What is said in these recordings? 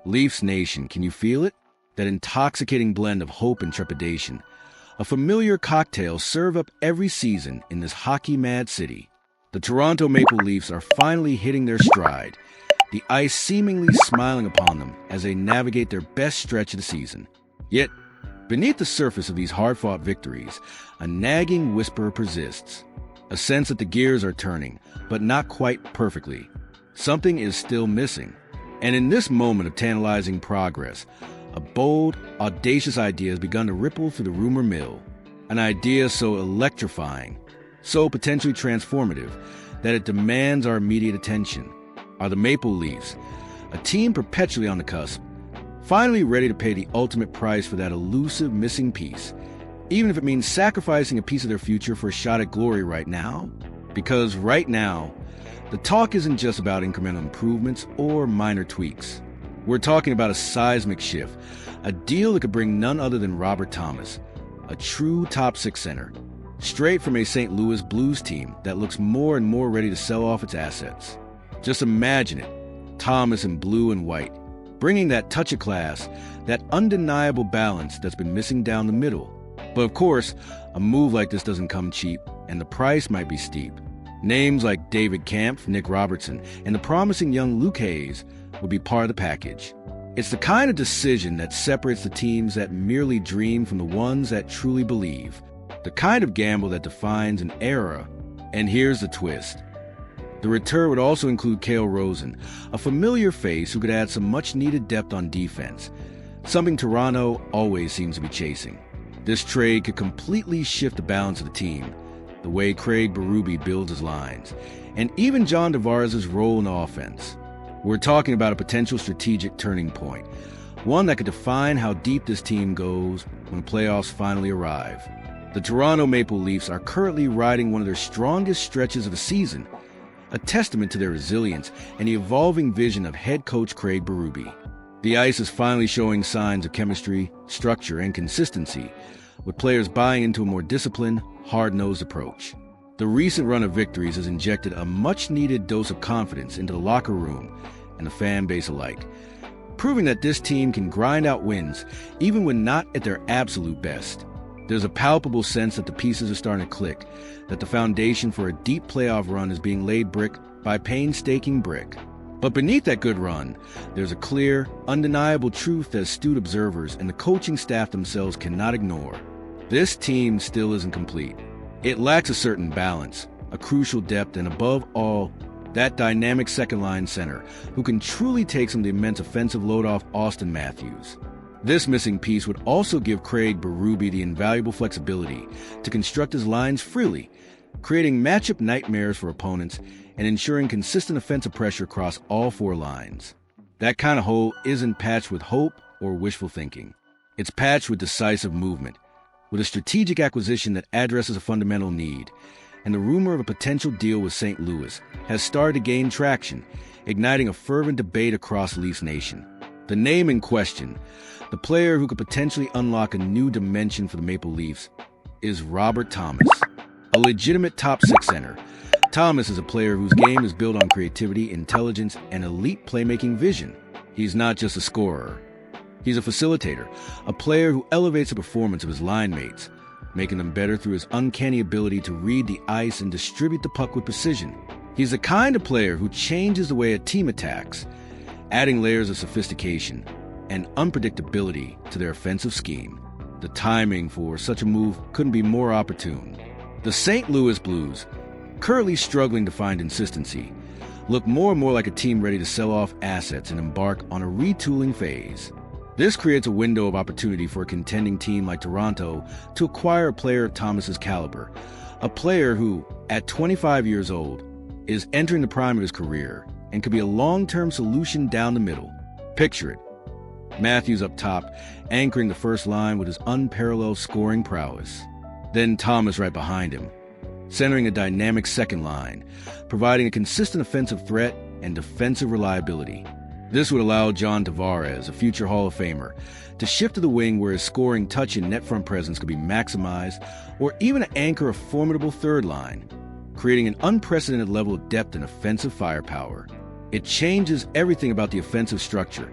Leafs Nation, can you feel it? That intoxicating blend of hope and trepidation. A familiar cocktail served up every season in this hockey-mad city. The Toronto Maple Leafs are finally hitting their stride, the ice seemingly smiling upon them as they navigate their best stretch of the season. Yet, beneath the surface of these hard-fought victories, a nagging whisper persists. A sense that the gears are turning, but not quite perfectly. Something is still missing. And in this moment of tantalizing progress, a bold, audacious idea has begun to ripple through the rumor mill. An idea so electrifying, so potentially transformative, that it demands our immediate attention. Are the Maple Leafs, a team perpetually on the cusp, finally ready to pay the ultimate price for that elusive missing piece, even if it means sacrificing a piece of their future for a shot at glory right now? Because right now, the talk isn't just about incremental improvements or minor tweaks. We're talking about a seismic shift, a deal that could bring none other than Robert Thomas, a true top six center, straight from a St. Louis Blues team that looks more and more ready to sell off its assets. Just imagine it, Thomas in blue and white, bringing that touch of class, that undeniable balance that's been missing down the middle. But of course, a move like this doesn't come cheap, and the price might be steep. Names like David Kampf, Nick Robertson, and the promising young Luke Hayes would be part of the package. It's the kind of decision that separates the teams that merely dream from the ones that truly believe. The kind of gamble that defines an era. And here's the twist. The return would also include Cale Rosen, a familiar face who could add some much-needed depth on defense, something Toronto always seems to be chasing. This trade could completely shift the balance of the team, the way Craig Berube builds his lines, and even John Tavares' role in the offense. We're talking about a potential strategic turning point, one that could define how deep this team goes when the playoffs finally arrive. The Toronto Maple Leafs are currently riding one of their strongest stretches of the season, a testament to their resilience and the evolving vision of head coach Craig Berube. The ice is finally showing signs of chemistry, structure, and consistency, with players buying into a more disciplined, hard-nosed approach. The recent run of victories has injected a much-needed dose of confidence into the locker room and the fan base alike, proving that this team can grind out wins even when not at their absolute best. There's a palpable sense that the pieces are starting to click, that the foundation for a deep playoff run is being laid brick by painstaking brick. But beneath that good run, there's a clear, undeniable truth that astute observers and the coaching staff themselves cannot ignore. This team still isn't complete. It lacks a certain balance, a crucial depth, and above all, that dynamic second-line center who can truly take some of the immense offensive load off Auston Matthews. This missing piece would also give Craig Berube the invaluable flexibility to construct his lines freely, creating matchup nightmares for opponents and ensuring consistent offensive pressure across all four lines. That kind of hole isn't patched with hope or wishful thinking. It's patched with decisive movement, with a strategic acquisition that addresses a fundamental need, and the rumor of a potential deal with St. Louis has started to gain traction, igniting a fervent debate across Leafs Nation. The name in question, the player who could potentially unlock a new dimension for the Maple Leafs, is Robert Thomas, a legitimate top six center. Thomas is a player whose game is built on creativity, intelligence, and elite playmaking vision. He's not just a scorer. He's a facilitator, a player who elevates the performance of his line mates, making them better through his uncanny ability to read the ice and distribute the puck with precision. He's the kind of player who changes the way a team attacks, adding layers of sophistication and unpredictability to their offensive scheme. The timing for such a move couldn't be more opportune. The St. Louis Blues, currently struggling to find consistency, look more and more like a team ready to sell off assets and embark on a retooling phase. This creates a window of opportunity for a contending team like Toronto to acquire a player of Thomas's caliber, a player who, at 25 years old, is entering the prime of his career and could be a long-term solution down the middle. Picture it. Matthews up top, anchoring the first line with his unparalleled scoring prowess. Then Thomas right behind him, centering a dynamic second line, providing a consistent offensive threat and defensive reliability. This would allow John Tavares, a future Hall of Famer, to shift to the wing where his scoring touch and net front presence could be maximized, or even to anchor a formidable third line, creating an unprecedented level of depth and offensive firepower. It changes everything about the offensive structure,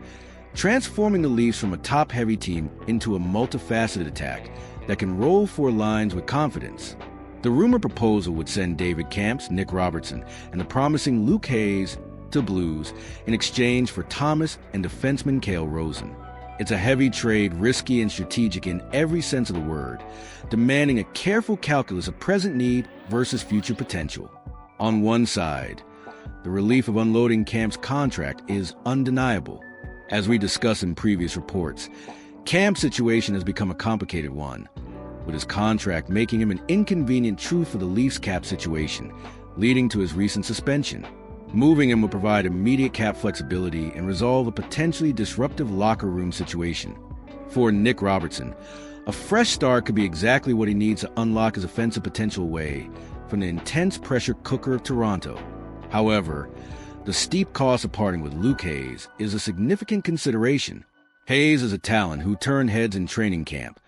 transforming the Leafs from a top-heavy team into a multifaceted attack that can roll four lines with confidence. The rumored proposal would send David Kamp's Nick Robertson and the promising Luke Hayes to Blues in exchange for Thomas and defenseman Cale Rosen. It's a heavy trade, risky and strategic in every sense of the word, demanding a careful calculus of present need versus future potential. On one side, the relief of unloading Kamp's contract is undeniable. As we discussed in previous reports, Kamp's situation has become a complicated one, with his contract making him an inconvenient truth for the Leafs cap situation, leading to his recent suspension. Moving him will provide immediate cap flexibility and resolve a potentially disruptive locker room situation. For Nick Robertson, a fresh start could be exactly what he needs to unlock his offensive potential away from the intense pressure cooker of Toronto. However, the steep cost of parting with Luke Hayes is a significant consideration. Hayes is a talent who turned heads in training camp,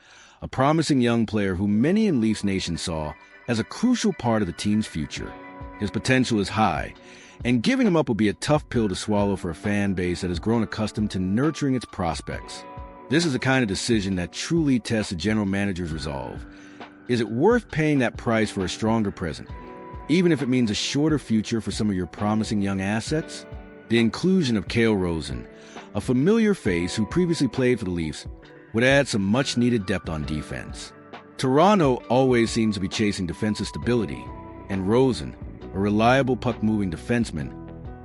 a promising young player who many in Leafs Nation saw as a crucial part of the team's future. His potential is high, and giving him up would be a tough pill to swallow for a fan base that has grown accustomed to nurturing its prospects. This is the kind of decision that truly tests a general manager's resolve. Is it worth paying that price for a stronger present, even if it means a shorter future for some of your promising young assets? The inclusion of Cale Rosen, a familiar face who previously played for the Leafs, would add some much-needed depth on defense. Toronto always seems to be chasing defensive stability, and Rosen, a reliable puck-moving defenseman,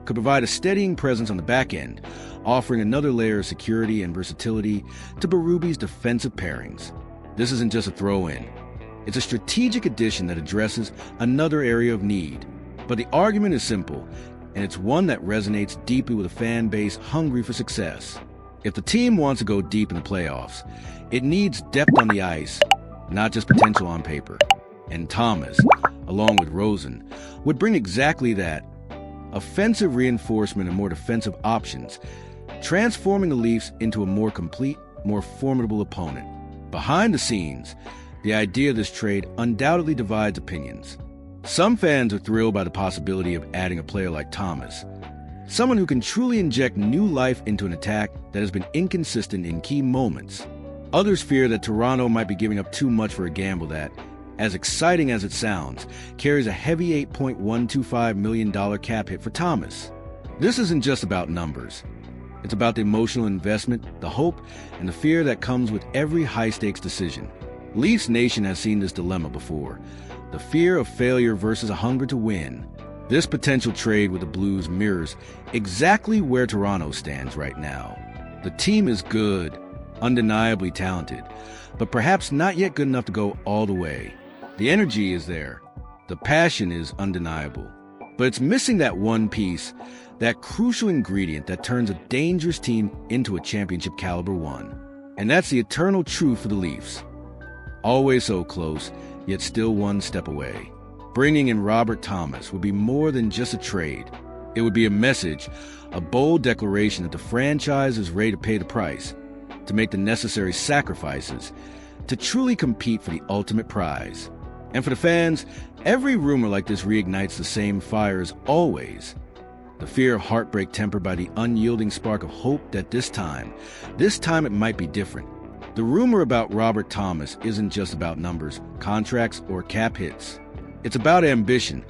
could provide a steadying presence on the back end, offering another layer of security and versatility to Berube's defensive pairings. This isn't just a throw-in. It's a strategic addition that addresses another area of need. But the argument is simple, and it's one that resonates deeply with a fan base hungry for success. If the team wants to go deep in the playoffs, it needs depth on the ice, not just potential on paper. And Thomas, along with Rosen, would bring exactly that: offensive reinforcement and more defensive options, transforming the Leafs into a more complete, more formidable opponent. Behind the scenes, the idea of this trade undoubtedly divides opinions. Some fans are thrilled by the possibility of adding a player like Thomas, someone who can truly inject new life into an attack that has been inconsistent in key moments. Others fear that Toronto might be giving up too much for a gamble that, as exciting as it sounds, carries a heavy $8.125 million cap hit for Thomas. This isn't just about numbers. It's about the emotional investment, the hope, and the fear that comes with every high-stakes decision. Leafs Nation has seen this dilemma before: the fear of failure versus a hunger to win. This potential trade with the Blues mirrors exactly where Toronto stands right now. The team is good, undeniably talented, but perhaps not yet good enough to go all the way. The energy is there. The passion is undeniable. But it's missing that one piece, that crucial ingredient that turns a dangerous team into a championship caliber one. And that's the eternal truth for the Leafs. Always so close, yet still one step away. Bringing in Robert Thomas would be more than just a trade. It would be a message, a bold declaration that the franchise is ready to pay the price, to make the necessary sacrifices, to truly compete for the ultimate prize. And for the fans, every rumor like this reignites the same fire as always: the fear of heartbreak tempered by the unyielding spark of hope that this time it might be different. The rumor about Robert Thomas isn't just about numbers, contracts, or cap hits. It's about ambition,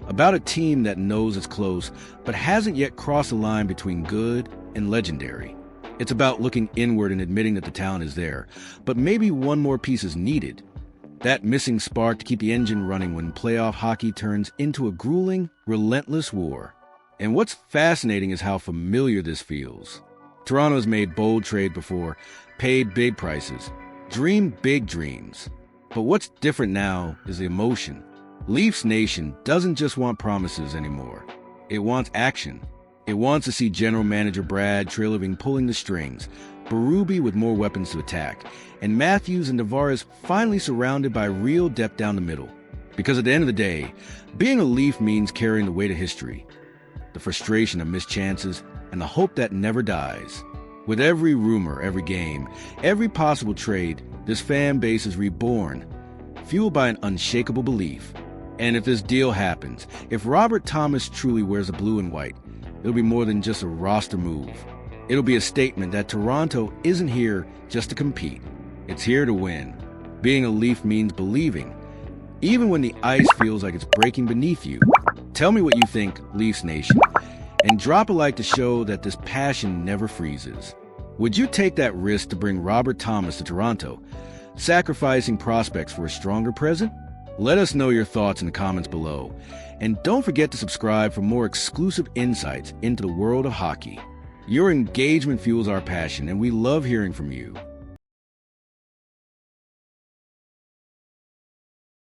about a team that knows it's close but hasn't yet crossed the line between good and legendary. It's about looking inward and admitting that the talent is there, but maybe one more piece is needed. That missing spark to keep the engine running when playoff hockey turns into a grueling, relentless war. And what's fascinating is how familiar this feels. Toronto's made bold trade before, paid big prices, dreamed big dreams. But what's different now is the emotion. Leafs Nation doesn't just want promises anymore. It wants action. It wants to see General Manager Brad Treliving pulling the strings, Berube with more weapons to attack, and Matthews and Tavares finally surrounded by real depth down the middle. Because at the end of the day, being a Leaf means carrying the weight of history, the frustration of missed chances, and the hope that never dies. With every rumor, every game, every possible trade, this fan base is reborn, fueled by an unshakable belief. And if this deal happens, if Robert Thomas truly wears a blue and white, it'll be more than just a roster move. It'll be a statement that Toronto isn't here just to compete. It's here to win. Being a Leaf means believing, even when the ice feels like it's breaking beneath you. Tell me what you think, Leafs Nation, and drop a like to show that this passion never freezes. Would you take that risk to bring Robert Thomas to Toronto, sacrificing prospects for a stronger present? Let us know your thoughts in the comments below. And don't forget to subscribe for more exclusive insights into the world of hockey. Your engagement fuels our passion, and we love hearing from you.